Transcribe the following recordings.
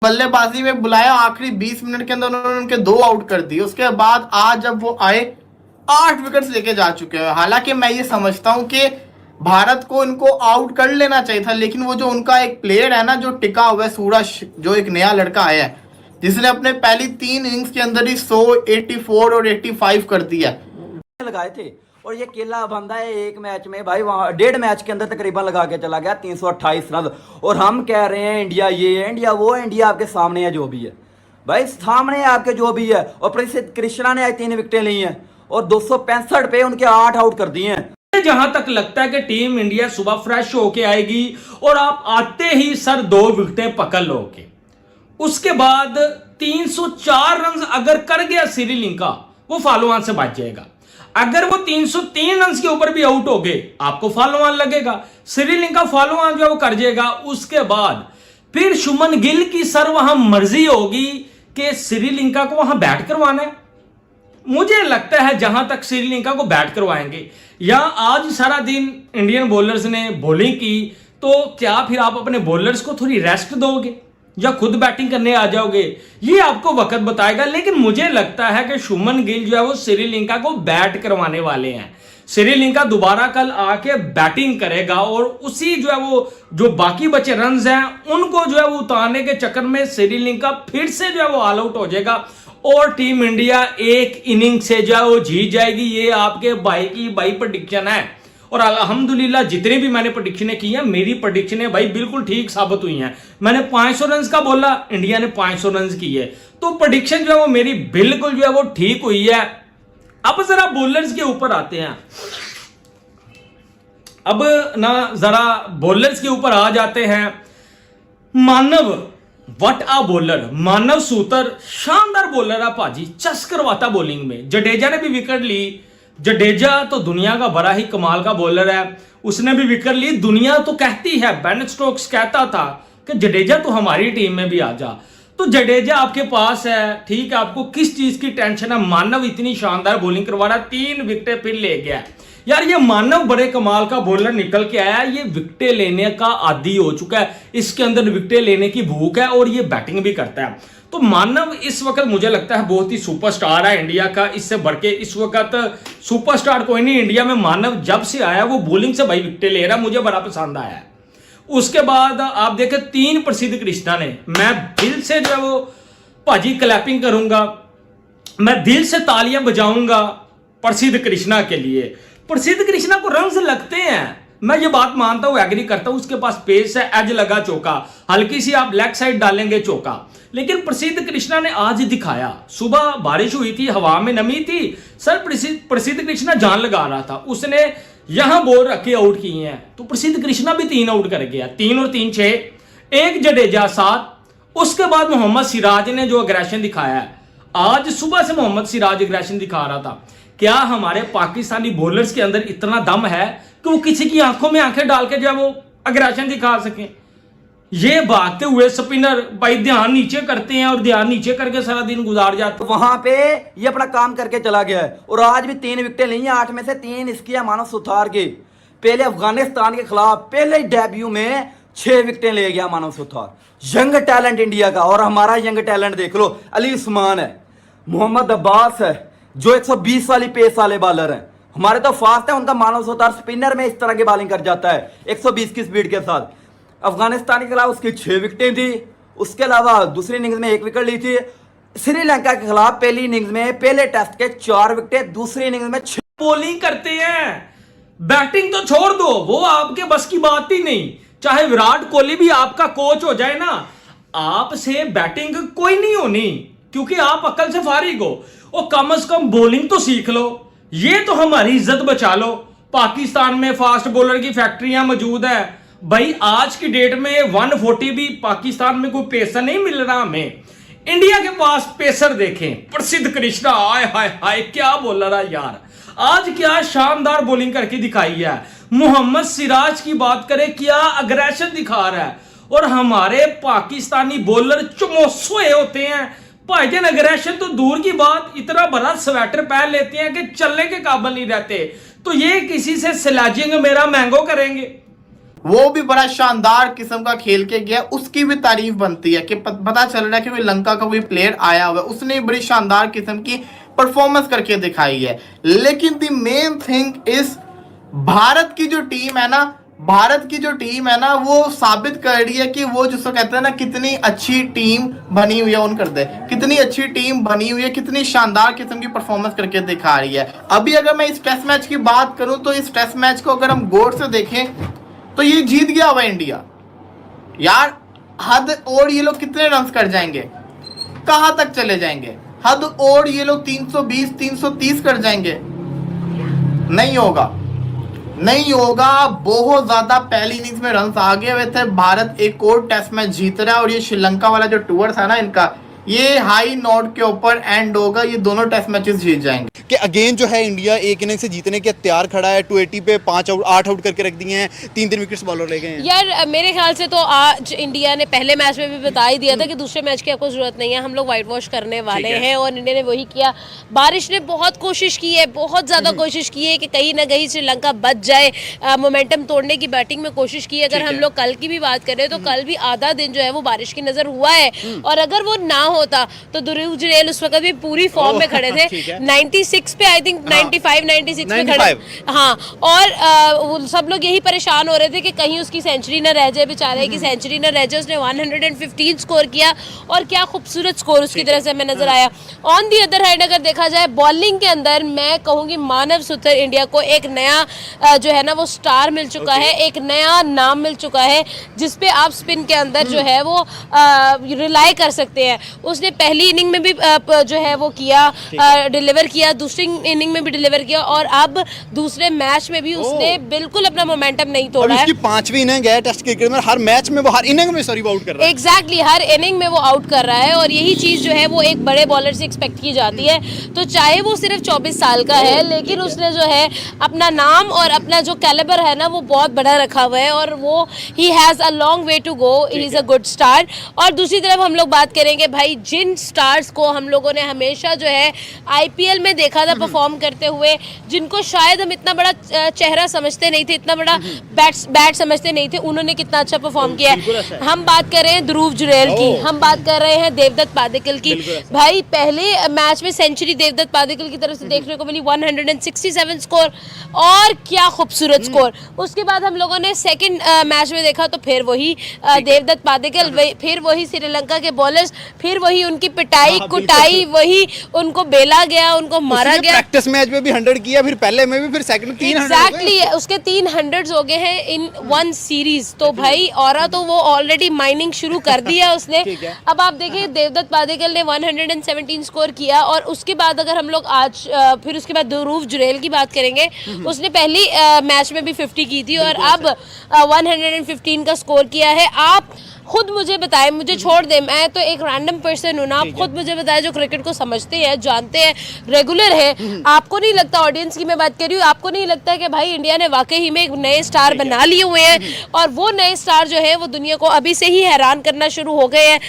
बल्लेबाजी में बुलाया, आखिरी 20 मिनट के अंदर उन्होंने उनके 2 आउट कर दिए। उसके बाद आज जब वो आए 8 विकेट्स लेके जा चुके हैं। हालांकि मैं ये समझता हूं कि भारत को इनको आउट कर लेना चाहिए था, लेकिन वो जो उनका एक प्लेयर है ना जो टिका हुआ है, सूरज, जो एक नया लड़का आया है जिसने अपने पहली 3 इनिंग्स के अंदर ही 100, 84 और 85 कर दिया लगाए थे। और ये केला बंदा है एक मैच में भाई, वहां 1.5 मैच के अंदर तकरीबन लगा के चला गया 328 रन। और हम कह रहे हैं इंडिया ये है, इंडिया वो है, इंडिया आपके सामने है जो भी है भाई, सामने है आपके जो भी है। और प्रसिद्ध कृष्णा ने आज 3 विकेटें ली हैं और 265 पे उनके 8 आउट कर दिए हैं। जहां तक लगता है कि टीम इंडिया सुबह फ्रेश होके आएगी और आप आते ही सर 2 विकेटें पकड़ लोगे। उसके बाद 304 रन अगर कर गया श्रीलंका, वो फॉलो ऑन से बच जाएगा। अगर वो 303 रन के ऊपर भी आउट हो गए, आपको फॉलो ऑन लगेगा, श्रीलंका फॉलो ऑन जो है वो कर जाएगा। उसके बाद फिर शुभमन गिल की सर वहां मर्जी होगी कि श्रीलंका को वहां बैट करवाना है। मुझे लगता है जहां तक श्रीलंका को बैट करवाएंगे या आज सारा दिन इंडियन बॉलर्स ने बॉलिंग की, तो क्या फिर आप अपने बॉलर्स को थोड़ी रेस्ट दोगे या खुद बैटिंग करने आ जाओगे, ये आपको वक्त बताएगा। लेकिन मुझे लगता है कि शुभमन गिल जो है वो श्रीलंका को बैट करवाने वाले हैं। श्रीलंका दोबारा कल आके बैटिंग करेगा और उसी जो है वो जो बाकी बचे रन्स हैं उनको जो है वो उतारने के चक्कर में श्रीलंका फिर से जो है वो ऑल आउट हो जाएगा और टीम इंडिया एक इनिंग से जो है वो जीत जाएगी। ये आपके भाई की भाई प्रेडिक्शन है और अल्हम्दुलिल्लाह जितने भी मैंने प्रेडिक्शनें की हैं, मेरी प्रेडिक्शनें भाई बिल्कुल ठीक साबित हुई हैं। मैंने 500 रन का बोला, इंडिया ने 500 रन की है, तो प्रेडिक्शन जो है वो मेरी बिल्कुल जो है वो ठीक हुई है। अब जरा बॉलर्स के ऊपर आते हैं, अब ना जरा बॉलर्स के ऊपर आ जाते हैं। मानव, व्हाट आ बॉलर, मानव सूतर शानदार बॉलर है भाजी, चस करवाता बॉलिंग में। जडेजा ने भी विकेट ली, जडेजा तो दुनिया का बड़ा ही कमाल का बॉलर है, उसने भी विकेट ली। दुनिया तो कहती है, बेन स्टोक्स कहता था कि जडेजा तो हमारी टीम में भी आ जा, तो जडेजा आपके पास है, ठीक है, आपको किस चीज की टेंशन है। मानव इतनी शानदार बॉलिंग करवा रहा, 3 विकेटें फिर ले गया यार। ये मानव बड़े कमाल का बॉलर निकल के आया, ये विकेटें लेने का आदी हो चुका है, इसके अंदर विकेटें लेने की भूख है और ये बैटिंग भी करता है। तो मानव इस वक्त मुझे लगता है बहुत ही सुपरस्टार है इंडिया का, इससे बढ़ के इस वक्त सुपरस्टार कोई नहीं इंडिया में। मानव जब से आया वो बॉलिंग से भाई विकेटें ले रहा, मुझे बड़ा पसंद आया है। उसके बाद आप देखें 3 प्रसिद्ध कृष्णा ने, मैं दिल से जो है वो भाजी क्लैपिंग करूंगा, मैं दिल से तालियां बजाऊंगा प्रसिद्ध कृष्णा के लिए। प्रसिद्ध कृष्णा को रन्स लगते हैं, मैं ये बात मानता हूं, एग्री करता हूं, उसके पास पेस है, एज लगा चौका, हल्की सी आप लेग साइड डालेंगे चौका। लेकिन प्रसिद्ध कृष्णा ने आज दिखाया, सुबह बारिश हुई थी, हवा में नमी थी, सर प्रसिद्ध कृष्णा जान लगा रहा था, उसने यहां बॉल रखे आउट किए हैं, तो प्रसिद्ध कृष्णा भी 3 आउट कर गया, 3 और 3 6, एक जडेजा 7। उसके बाद मोहम्मद सिराज ने जो अग्रेशन दिखाया है, आज सुबह से मोहम्मद सिराज अग्रेशन दिखा रहा था। क्या हमारे पाकिस्तानी बॉलर्स के अंदर इतना दम है कि वो किसी की आंखों में आंखें डाल के जो वो अग्रेशन दिखा सके? ये भागते हुए स्पिनर भाई ध्यान नीचे करते हैं और ध्यान नीचे करके सारा दिन गुजार जाते हैं। वहां पे ये अपना काम करके चला गया है और आज भी 3 विकेटें ली हैं, 8 में से 3 इसकी है मानव सुथार की। पहले अफगानिस्तान के खिलाफ पहले डेब्यू में 6 विकेटें ले गया मानव सुथार। यंग टैलेंट इंडिया का, और हमारा यंग टैलेंट देख लो, अली उस्मान है, मोहम्मद अब्बास है जो 120 वाली पेस वाले बॉलर हैं। हमारे तो फास्ट है, उनका मानव सुथार स्पिनर में इस तरह की बॉलिंग कर जाता है 120 की स्पीड के साथ। अफगानिस्तान के खिलाफ उसकी 6 विकेटें थी, उसके अलावा दूसरी इनिंग्स में 1 विकेट ली थी। श्रीलंका के खिलाफ पहली इनिंग्स में पहले टेस्ट के 4 विकेटें, दूसरी इनिंग्स में 6। बॉलिंग करते हैं, बैटिंग तो छोड़ दो, वो आपके बस की बात ही नहीं। चाहे विराट कोहली भी आपका कोच हो जाए ना, आपसे बैटिंग कोई नहीं होनी, क्योंकि आप अकल से फारिग हो। और कम से कम बॉलिंग तो सीख लो, ये तो हमारी इज्जत बचा लो। पाकिस्तान में फास्ट बॉलर की फैक्ट्रियां मौजूद है भाई, आज की डेट में 140 भी पाकिस्तान में कोई पेसर नहीं मिल रहा हमें। इंडिया के पास पेसर देखें, प्रसिद्ध कृष्णा, हाय हाय हाय क्या बॉलर है यार, आज क्या शानदार बॉलिंग करके दिखाई है। मोहम्मद सिराज की बात करें, क्या अग्रेशन दिखा रहा है। और हमारे पाकिस्तानी बॉलर चमोसोए होते हैं भाईजान, अग्रेशन तो दूर की बात, इतना बड़ा स्वेटर पहन लेते हैं कि चलने के काबिल नहीं रहते। तो ये किसी से स्लेजिंग मेरा मैंगो करेंगे। वो भी बड़ा शानदार किस्म का खेल के गया, उसकी भी तारीफ बनती है कि पता चल रहा है कि कोई लंका का कोई प्लेयर आया हुआ है, उसने बड़ी शानदार किस्म की परफॉर्मेंस करके दिखाई है। लेकिन the main thing is Bharat की जो टीम है ना, भारत की जो टीम है ना, वो साबित कर रही है कि वो जिसको कहते हैं ना कितनी अच्छी टीम बनी हुई है, उन कर दे कितनी अच्छी टीम बनी हुई है, कितनी शानदार किस्म की परफॉर्मेंस करके दिखा रही है। अभी अगर मैं इस टेस्ट मैच की बात करूं तो इस टेस्ट मैच को अगर हम गौर से देखें तो ये जीत गया हुआ इंडिया यार, हद और ये लोग कितने रन कर जाएंगे, कहां तक चले जाएंगे, हद और ये लोग 320 330 कर जाएंगे, नहीं होगा, नहीं होगा। बहुत ज्यादा पहली इनिंग्स में रन आगे हुए थे, भारत एक और टेस्ट मैच जीत रहा है और ये श्रीलंका वाला जो टूर था ना इनका, ये हाई नोट के ऊपर एंड होगा, ये दोनों टेस्ट मैचेस जीत जाएंगे। कि अगेन जो है इंडिया एक इनिंग से जीतने के तैयार खड़ा है, 280 पे 8 आउट करके रख दिए हैं, 3 विकेट्स बॉलर ले गए हैं। यार मेरे ख्याल से तो आज इंडिया ने पहले मैच में भी बता ही दिया था कि दूसरे मैच की आपको जरूरत नहीं है, हम लोग व्हाइट वॉश करने वाले हैं, और इंडिया ने वही किया। बारिश ने बहुत कोशिश की है, बहुत ज़्यादा कोशिश की है कि कहीं ना कहीं श्रीलंका बच जाए, मोमेंटम तोड़ने की बैटिंग में कोशिश की है। अगर हम लोग कल की भी बात करें तो कल भी आधा दिन जो है वो बारिश की नज़र हुआ है, और अगर वो ना होता तो ध्रुव जुरैल उस वक्त भी पूरी फॉर्म में खड़े थे, 96 पे आई थिंक 95 96 पे खड़े, हाँ। और सब लोग यही परेशान हो रहे थे कि कहीं उसकी सेंचुरी ना रह जाए, बेचारे की सेंचुरी ना रह जाए। उसने 115 स्कोर किया और क्या खूबसूरत स्कोर उसकी तरफ से हमें नजर आया। ऑन दी अदर हैंड अगर देखा जाए बॉलिंग के अंदर, मैं कहूँगी मानव सुथर इंडिया को एक नया जो है ना वो स्टार मिल चुका है, एक नया नाम मिल चुका है जिसपे आप स्पिन के अंदर जो है वो रिलाई कर सकते हैं। उसने पहली इनिंग में भी जो है वो किया, डिलीवर किया, दूसरी इनिंग में भी डिलीवर किया, और अब दूसरे मैच में भी उसने बिल्कुल अपना मोमेंटम नहीं तोड़ा है। उसकी 5वीं इनिंग है टेस्ट क्रिकेट में, हर मैच में वो हर इनिंग में सॉरी आउट कर रहा है। एग्जैक्टली हर इनिंग में वो आउट कर रहा है, और यही चीज जो है वो एक बड़े बॉलर से एक्सपेक्ट की जाती है। तो चाहे वो सिर्फ 24 साल का है, लेकिन उसने जो है अपना नाम और अपना जो कैलिबर है ना वो बहुत बड़ा रखा हुआ है, और वो ही has a long way to go, he is a good star. और दूसरी तरफ हम लोग बात करेंगे भाई जिन स्टार्स को हम लोगों ने हमेशा जो है आईपीएल में देखा था परफॉर्म करते हुए, जिनको शायद हम इतना बड़ा चेहरा समझते नहीं थे, इतना बड़ा बैट समझते नहीं थे, उन्होंने कितना अच्छा परफॉर्म किया है। हम बात कर रहे हैं ध्रुव जुरैल की, हम बात कर रहे हैं देवदत्त पादिक्कल की। भाई पहले मैच में सेंचुरी देवदत्त पादिक्कल की तरफ से देखने को मिली, 167 स्कोर, और क्या खूबसूरत स्कोर। उसके बाद हम लोगों ने सेकंड मैच में देखा तो फिर वही देवदत्त पादिक्कल, फिर वही श्रीलंका के बॉलर्स, फिर वही उनकी पिटाई कुटाई, वही उनको बेला गया, उनको मारा गया। प्रैक्टिस मैच में भी 100 किया, फिर पहले में भी, फिर सेकंड 300 एग्जैक्टली उसके 300 हो गए हैं इन वन सीरीज। तो भाई और तो वो ऑलरेडी माइनिंग शुरू कर दिया उसने। अब आप देखिए देवदत्त पादिक्कल ने 117 स्कोर किया, और उसके बाद अगर हम लोग आज फिर उसके बाद ध्रुव जुरैल की बात करेंगे, उसने पहली मैच में भी 50 की थी और अब 115 का स्कोर किया है। आप खुद मुझे बताएं, मुझे छोड़ दें, मैं तो एक रैंडम पर्सन हूँ ना, आप खुद मुझे बताएं जो क्रिकेट को समझते हैं, जानते हैं, रेगुलर है, आपको नहीं लगता, ऑडियंस की मैं बात कर रही हूँ, आपको नहीं लगता कि भाई इंडिया ने वाकई ही में एक नए स्टार बना लिए हुए हैं, और वो नए स्टार जो है वो दुनिया को अभी से ही हैरान करना शुरू हो गए हैं।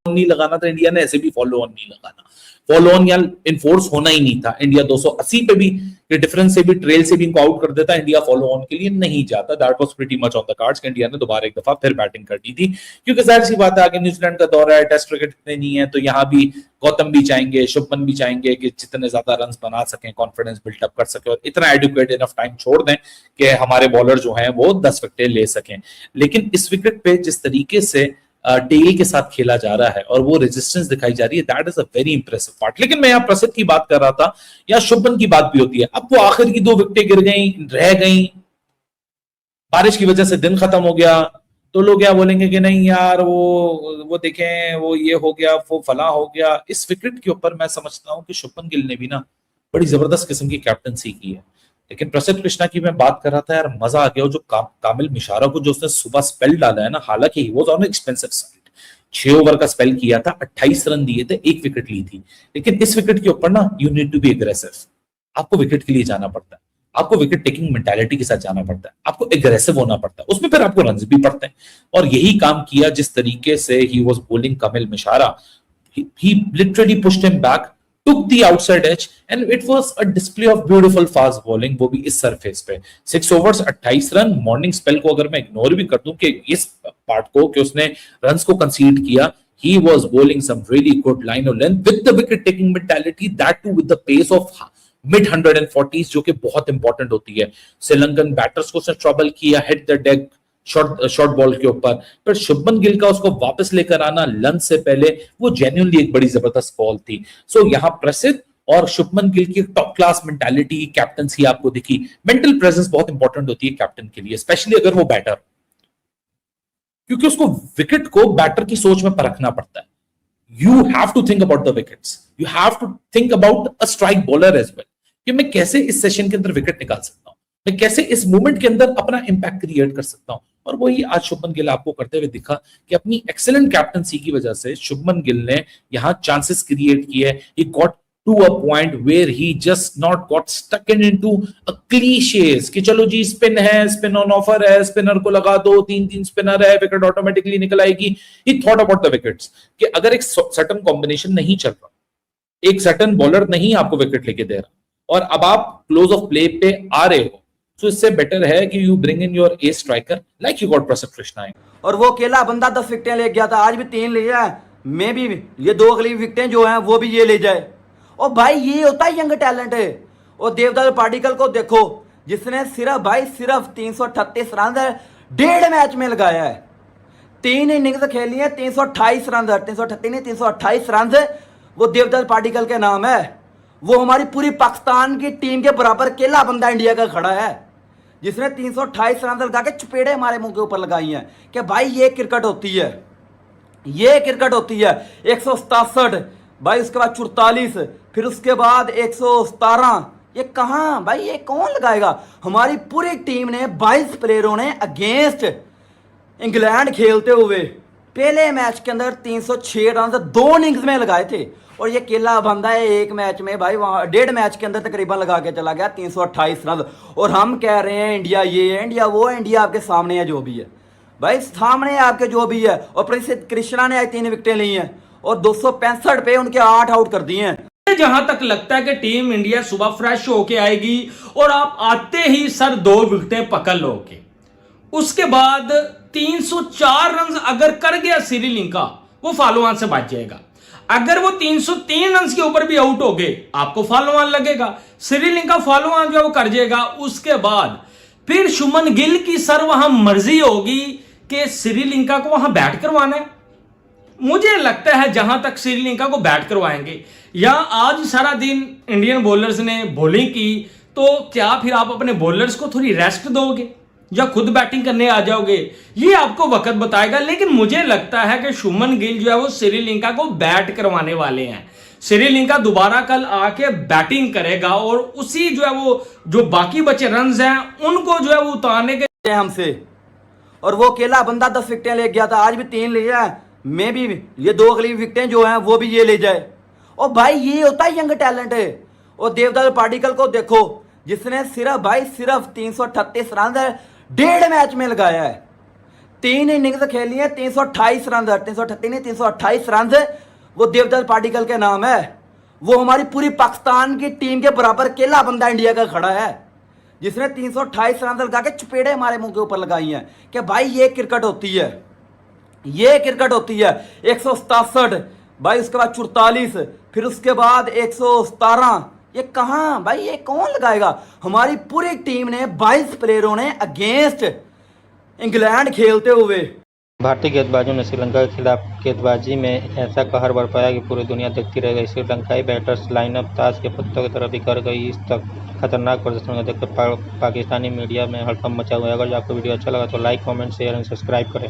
नहीं लगाना था इंडिया ने, ऐसे भी फॉलो ऑन नहीं लगाना, फॉलो ऑन या इनफोर्स होना ही नहीं था। इंडिया 280 पे भी डिफरेंस से भी, ट्रेल से भी इनको आउट कर देता, इंडिया फॉलो ऑन के लिए नहीं जाता। That was pretty much on the cards कि इंडिया ने दोबारा एक दफा फिर बैटिंग करनी थी, क्योंकि जाहिर सी बात है आगे न्यूजीलैंड का दौरा है, टेस्ट क्रिकेट इतने नहीं है, तो यहाँ भी गौतम भी चाहेंगे, शुभमन भी चाहेंगे कि जितने ज्यादा रन बना सकें, कॉन्फिडेंस बिल्डअप कर सके, और इतना एडुकेट इनफ टाइम छोड़ दें कि हमारे बॉलर जो हैं वो 10 विकेटें ले सकें। लेकिन इस विकेट पे जिस तरीके से टेल के साथ खेला जा रहा है और वो रेजिस्टेंस दिखाई जा रही है, that is a very impressive part. लेकिन मैं यहाँ प्रसिद्ध की बात कर रहा था, या शुभमन की बात भी होती है। अब वो आखिर की 2 विकेटें गिर गई, रह गई, बारिश की वजह से दिन खत्म हो गया, तो लोग क्या बोलेंगे कि नहीं यार वो देखें, वो ये हो गया, वो फला हो गया। इस विकेट के ऊपर मैं समझता हूं कि शुभमन गिल ने भी ना बड़ी जबरदस्त किस्म की कैप्टनसी की है। लेकिन प्रसिद्ध कृष्णा की मैं बात कर रहा था यार, मजा आ गया। जो कामिल मिशारा को जो उसने सुबह स्पेल डाला है ना, हालांकि he was on expensive side, 6 over का स्पेल किया था, 28 रन दिए थे, 1 विकेट ली थी। लेकिन इस विकेट के ऊपर ना you need to be aggressive, आपको विकेट के लिए जाना पड़ता है, आपको विकेट टेकिंग मेंटालिटी के साथ जाना पड़ता है, आपको एग्रेसिव होना पड़ता है, उसमें फिर आपको रन भी पड़ते हैं। और यही काम किया जिस तरीके से he was bowling Kamil Mishara, he literally pushed him back took the outside edge and it was a display of beautiful fast bowling, वो भी इस सरफेस पे 6 overs 28 रन। मॉर्निंग स्पेल को अगर मैं इग्नोर भी कर दूं कि इस पार्ट को कि उसने रन्स को कंसीड किया, he was bowling some really good line of length with the wicket taking mentality, that too with the pace of mid 140s, जो कि बहुत इंपॉर्टेंट होती है। श्रीलंकन बैटर्स को उसने ट्रबल किया, hit the deck short ball के ऊपर, पर शुभमन गिल का उसको वापस लेकर आना लंच से पहले वो जेन्युइनली एक बड़ी जबरदस्त कॉल थी। सो यहाँ प्रसिद्ध और शुभमन गिल की टॉप क्लास मेंटालिटी, कैप्टनसी आपको दिखी। मेंटल प्रेजेंस बहुत इंपॉर्टेंट होती है कैप्टन के लिए, स्पेशली अगर वो बैटर, क्योंकि उसको विकेट को बैटर की सोच में परखना पड़ता है। You have to think about the wickets, you have to think about a strike bowler as well, कि मैं कैसे इस सेशन के अंदर विकेट निकाल सकता हूं, मैं कैसे इस मूवमेंट के अंदर अपना इंपैक्ट क्रिएट कर सकता हूं। और वही आज शुभमन गिल आपको करते हुए दिखा कि अपनी एक्सीलेंट कैप्टनसी की वजह से शुभमन गिल ने यहां चांसेस क्रिएट किए। He got to a point where he just not got stuck into a clichés कि चलो जी स्पिन है, स्पिन ऑन ऑफर है, स्पिनर को लगा दो, 3-3 स्पिनर है, विकेट ऑटोमेटिकली निकल आएगी। ही थॉट अबाउट द विकेट्स कि अगर एक सर्टेन कॉम्बिनेशन नहीं चल रहा, एक सर्टेन बॉलर नहीं आपको विकेट लेके दे रहा, और अब आप क्लोज ऑफ प्ले पे आ रहे हो, तो इससे बेटर है कि you bring in your A striker like you got प्रसिद्ध कृष्णा। और वो अकेला बंदा 10 विकेटें ले गया था, आज भी 3 ले जाए, मैं भी ये 2 अगली विकेटें जो हैं वो भी ये ले जाए। और भाई ये होता है यंग टैलेंट है। और देवदत्त पाडिक्कल को देखो, जिसने सिर्फ 338 रन 1.5 मैच में लगाया है, 3 इनिंग्स खेली है, 328 रन, 338 नहीं 328 रन वो देवदत्त पाडिक्कल के नाम है। वो हमारी पूरी पाकिस्तान की टीम के बराबर अकेला बंदा इंडिया का खड़ा है, जिसने 328 रन लगा के चपेड़े हमारे मुंह के ऊपर लगाई हैं कि भाई ये क्रिकेट होती है, ये क्रिकेट होती है। 167 भाई, उसके बाद 44, फिर उसके बाद 117, ये कहां भाई, ये कौन लगाएगा। हमारी पूरी टीम ने 22 प्लेयरों ने अगेंस्ट इंग्लैंड खेलते हुए पहले मैच के अंदर 306 रन 2 इनिंग्स में लगाए थे। और ये केला बंदा है एक मैच में भाई, वहां 1.5 मैच के अंदर तकरीबन लगा के चला गया 328 रन। और हम कह रहे हैं इंडिया ये है, इंडिया वो है, इंडिया आपके सामने है जो भी है भाई, सामने आपके जो भी है। और प्रसिद्ध कृष्णा ने आज 3 विकेटें ली हैं और 265 पे उनके 8 आउट कर दिए हैं। जहां तक लगता है कि टीम इंडिया सुबह फ्रेश होके आएगी और आप आते ही सर 2 विकेटें पकड़ लोगे, उसके बाद 304 रन अगर कर गया श्रीलंका, वो फॉलो ऑन से बच जाएगा। अगर वो 303 रन के ऊपर भी आउट हो गए, आपको फॉलो ऑन लगेगा, श्रीलंका फॉलो ऑन जो वो कर जाएगा। उसके बाद फिर शुभमन गिल की सर वहां मर्जी होगी कि श्रीलंका को वहां बैट करवाना है। मुझे लगता है जहां तक श्रीलंका को बैट करवाएंगे, या आज सारा दिन इंडियन बॉलर्स ने बॉलिंग की, तो क्या फिर आप अपने बॉलर्स को थोड़ी रेस्ट दोगे या खुद बैटिंग करने आ जाओगे, ये आपको वक्त बताएगा। लेकिन मुझे लगता है कि शुभमन गिल जो है वो श्रीलंका को बैट करवाने वाले हैं। श्रीलंका दोबारा कल आके बैटिंग करेगा और उसी जो है वो जो बाकी बचे रन हैं उनको जो है वो उतारने के हमसे। और वो अकेला बंदा 10 विकेटें ले गया था, आज भी 3 ले जाए, मैं भी ये 2 अगली विकेटें जो हैं वो भी ये ले जाए। और भाई ये होता है यंग टैलेंट है। और देवदत्त पाडिक्कल को देखो, जिसने सिर्फ 338 रन 1.5 मैच में लगाया है, 3 इनिंग्स खेली है, 328 रन, 338 नहीं 328 रन वो देवदत्त पाडिक्कल के नाम है। वो हमारी पूरी पाकिस्तान की टीम के बराबर अकेला बंदा इंडिया का खड़ा है, जिसने 328 रन लगा के चपेड़े हमारे मुंह के ऊपर लगाई हैं कि भाई ये क्रिकेट होती है, ये क्रिकेट होती है। 167 भाई, उसके बाद 44, फिर उसके बाद 117, ये कहां भाई, ये कौन लगाएगा। हमारी पूरी टीम ने 22 प्लेयरों ने अगेंस्ट इंग्लैंड खेलते हुए। भारतीय गेंदबाजों ने श्रीलंका के खिलाफ गेंदबाजी में ऐसा कहर बरपाया कि पूरी दुनिया देखती रह गई। श्रीलंकाई बैटर्स लाइनअप ताश के पत्तों की तरह बिखर गई। इस तक खतरनाक प्रदर्शन को देखकर पाकिस्तानी मीडिया में हड़कंप मचा हुआ है। अगर आपको वीडियो अच्छा लगा तो like, comment, share and subscribe करें।